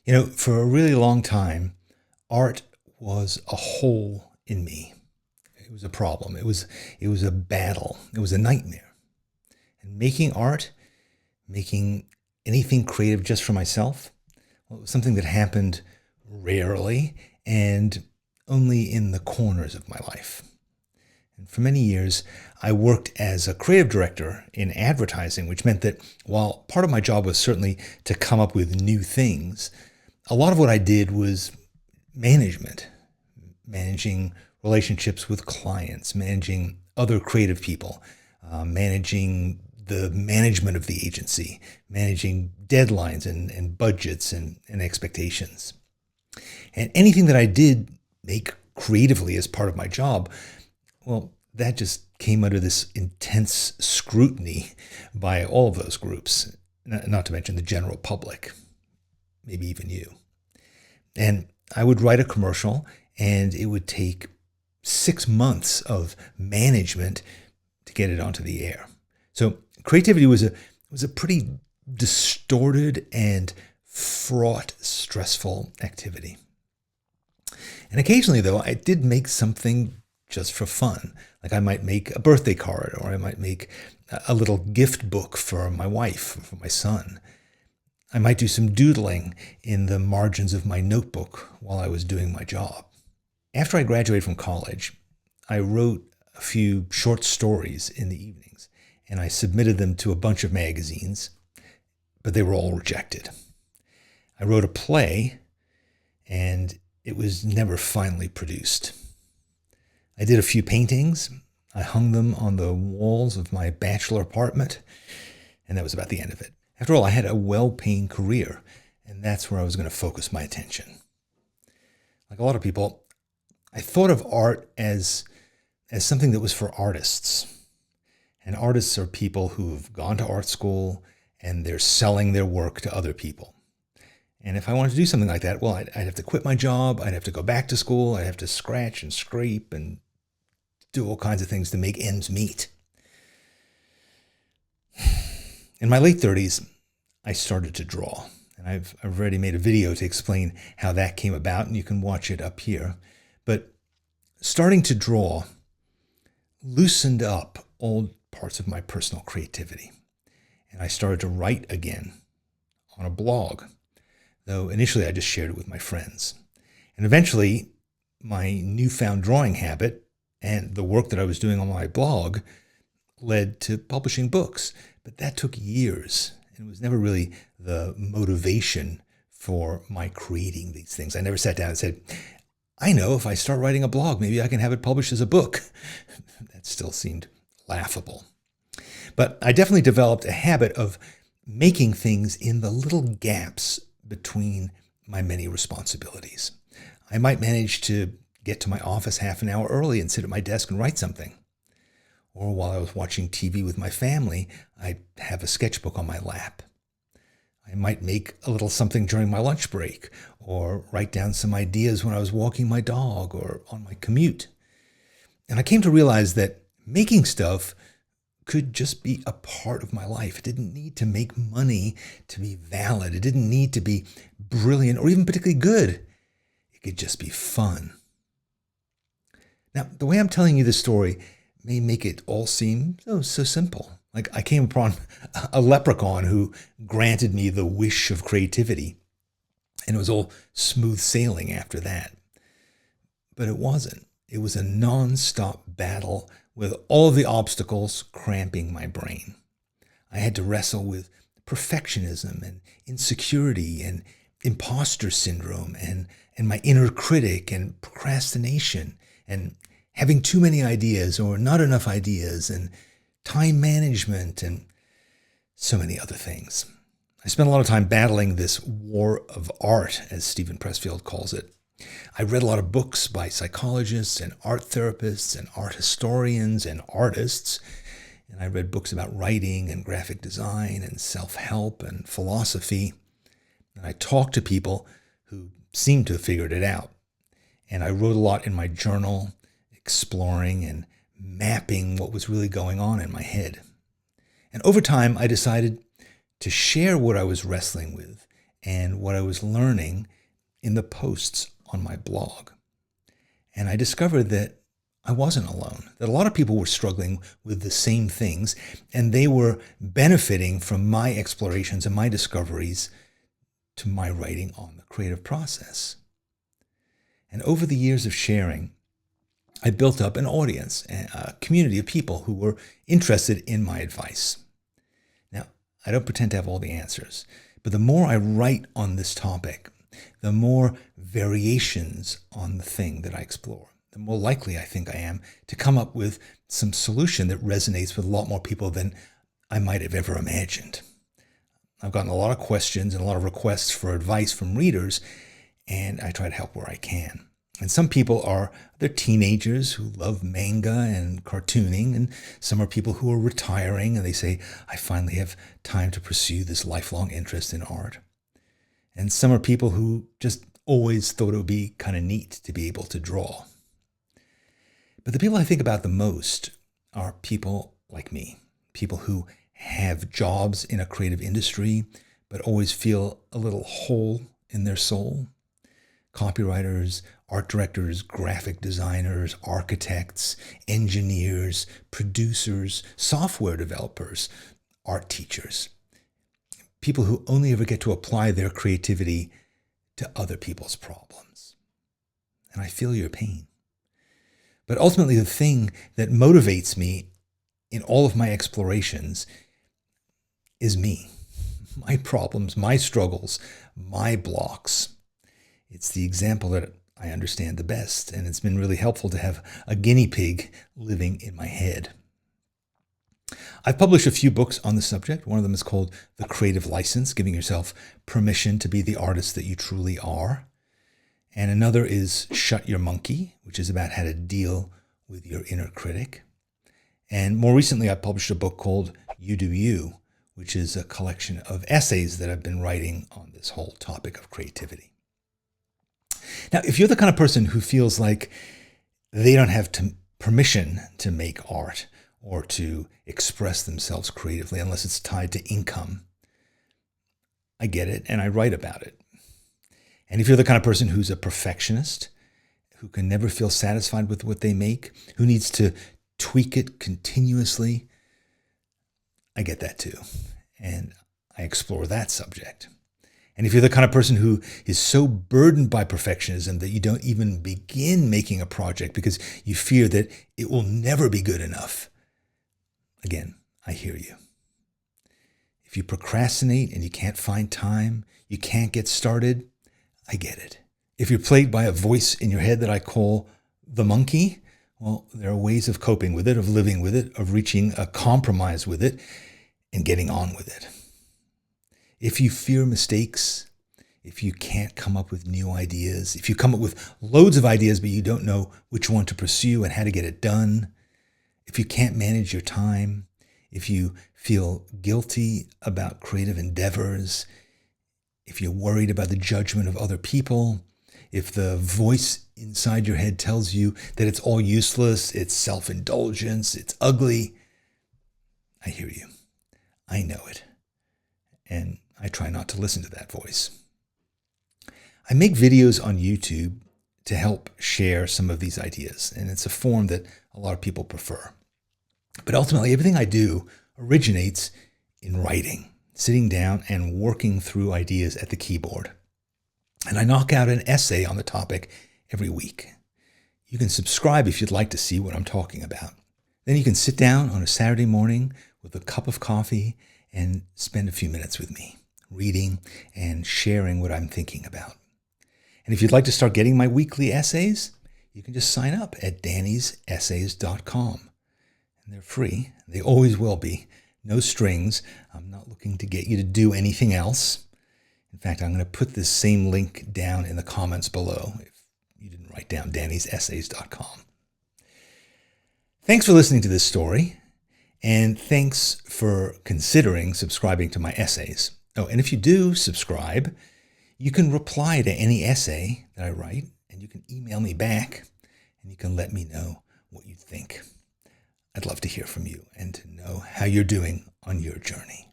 For a really long time, art was a hole in me. It was a problem. It was a battle. It was a nightmare. And making art, making anything creative just for myself, well, it was something that happened rarely and only in the corners of my life. And for many years, I worked as a creative director in advertising, which meant that while part of my job was certainly to come up with new things, a lot of what I did was management, managing relationships with clients, managing other creative people, managing the management of the agency, managing deadlines and budgets and expectations. And anything that I did make creatively as part of my job, well, that just came under this intense scrutiny by all of those groups, not to mention the general public, maybe even you. And I would write a commercial, and it would take 6 months of management to get it onto the air. So creativity was a pretty distorted and fraught, stressful activity. And occasionally, though, I did make something just for fun. Like I might make a birthday card, or I might make a little gift book for my wife, for my son. I might do some doodling in the margins of my notebook while I was doing my job. After I graduated from college, I wrote a few short stories in the evenings, and I submitted them to a bunch of magazines, but they were all rejected. I wrote a play, and it was never finally produced. I did a few paintings. I hung them on the walls of my bachelor apartment, and that was about the end of it. After all, I had a well-paying career, and that's where I was going to focus my attention. Like a lot of people, I thought of art as something that was for artists. And artists are people who've gone to art school and they're selling their work to other people. And if I wanted to do something like that, well, I'd have to quit my job, I'd have to go back to school, I'd have to scratch and scrape and do all kinds of things to make ends meet. In my late 30s, I started to draw. And I've already made a video to explain how that came about, and you can watch it up here. But starting to draw loosened up old parts of my personal creativity. And I started to write again on a blog, though initially I just shared it with my friends. And eventually, my newfound drawing habit and the work that I was doing on my blog led to publishing books. But that took years, and it was never really the motivation for my creating these things. I never sat down and said, I know if I start writing a blog, maybe I can have it published as a book. That still seemed laughable. But I definitely developed a habit of making things in the little gaps between my many responsibilities. I might manage to get to my office half an hour early and sit at my desk and write something. Or while I was watching TV with my family, I'd have a sketchbook on my lap. I might make a little something during my lunch break, or write down some ideas when I was walking my dog or on my commute. And I came to realize that making stuff could just be a part of my life. It didn't need to make money to be valid. It didn't need to be brilliant or even particularly good. It could just be fun. Now, the way I'm telling you this story may make it all seem so simple. Like I came upon a leprechaun who granted me the wish of creativity, and it was all smooth sailing after that. But it wasn't. It was a non-stop battle with all of the obstacles cramping my brain. I had to wrestle with perfectionism and insecurity and imposter syndrome and my inner critic and procrastination and having too many ideas or not enough ideas and time management and so many other things. I spent a lot of time battling this war of art, as Stephen Pressfield calls it. I read a lot of books by psychologists and art therapists and art historians and artists. And I read books about writing and graphic design and self-help and philosophy. And I talked to people who seemed to have figured it out. And I wrote a lot in my journal, exploring and mapping what was really going on in my head. And over time, I decided to share what I was wrestling with and what I was learning in the posts on my blog. And I discovered that I wasn't alone, that a lot of people were struggling with the same things, and they were benefiting from my explorations and my discoveries to my writing on the creative process. And over the years of sharing, I built up an audience, a community of people who were interested in my advice. Now, I don't pretend to have all the answers, but the more I write on this topic, the more variations on the thing that I explore, the more likely I think I am to come up with some solution that resonates with a lot more people than I might have ever imagined. I've gotten a lot of questions and a lot of requests for advice from readers, and I try to help where I can. And some people they're teenagers who love manga and cartooning, and some are people who are retiring and they say, I finally have time to pursue this lifelong interest in art. And some are people who just always thought it would be kind of neat to be able to draw. But the people I think about the most are people like me, people who have jobs in a creative industry, but always feel a little hole in their soul. Copywriters, art directors, graphic designers, architects, engineers, producers, software developers, art teachers. People who only ever get to apply their creativity to other people's problems. And I feel your pain. But ultimately, the thing that motivates me in all of my explorations is me, my problems, my struggles, my blocks. It's the example that I understand the best, and it's been really helpful to have a guinea pig living in my head. I've published a few books on the subject. One of them is called The Creative License, giving yourself permission to be the artist that you truly are. And another is Shut Your Monkey, which is about how to deal with your inner critic. And more recently, I published a book called You Do You, which is a collection of essays that I've been writing on this whole topic of creativity. Now, if you're the kind of person who feels like they don't have permission to make art or to express themselves creatively unless it's tied to income, I get it, and I write about it. And if you're the kind of person who's a perfectionist, who can never feel satisfied with what they make, who needs to tweak it continuously, I get that too. And I explore that subject. And if you're the kind of person who is so burdened by perfectionism that you don't even begin making a project because you fear that it will never be good enough, again, I hear you. If you procrastinate and you can't find time, you can't get started, I get it. If you're plagued by a voice in your head that I call the monkey, well, there are ways of coping with it, of living with it, of reaching a compromise with it, and getting on with it. If you fear mistakes, if you can't come up with new ideas, if you come up with loads of ideas but you don't know which one to pursue and how to get it done, if you can't manage your time, if you feel guilty about creative endeavors, if you're worried about the judgment of other people, if the voice inside your head tells you that it's all useless, it's self-indulgence, it's ugly, I hear you. I know it. And I try not to listen to that voice. I make videos on YouTube to help share some of these ideas, and it's a form that a lot of people prefer. But ultimately, everything I do originates in writing, sitting down and working through ideas at the keyboard. And I knock out an essay on the topic every week. You can subscribe if you'd like to see what I'm talking about. Then you can sit down on a Saturday morning with a cup of coffee and spend a few minutes with me, reading and sharing what I'm thinking about. And if you'd like to start getting my weekly essays, you can just sign up at dannysessays.com. And they're free. They always will be. No strings. I'm not looking to get you to do anything else. In fact, I'm going to put this same link down in the comments below if you didn't write down dannysessays.com. Thanks for listening to this story, and thanks for considering subscribing to my essays. Oh, and if you do subscribe, you can reply to any essay that I write, and you can email me back, and you can let me know what you think. I'd love to hear from you and to know how you're doing on your journey.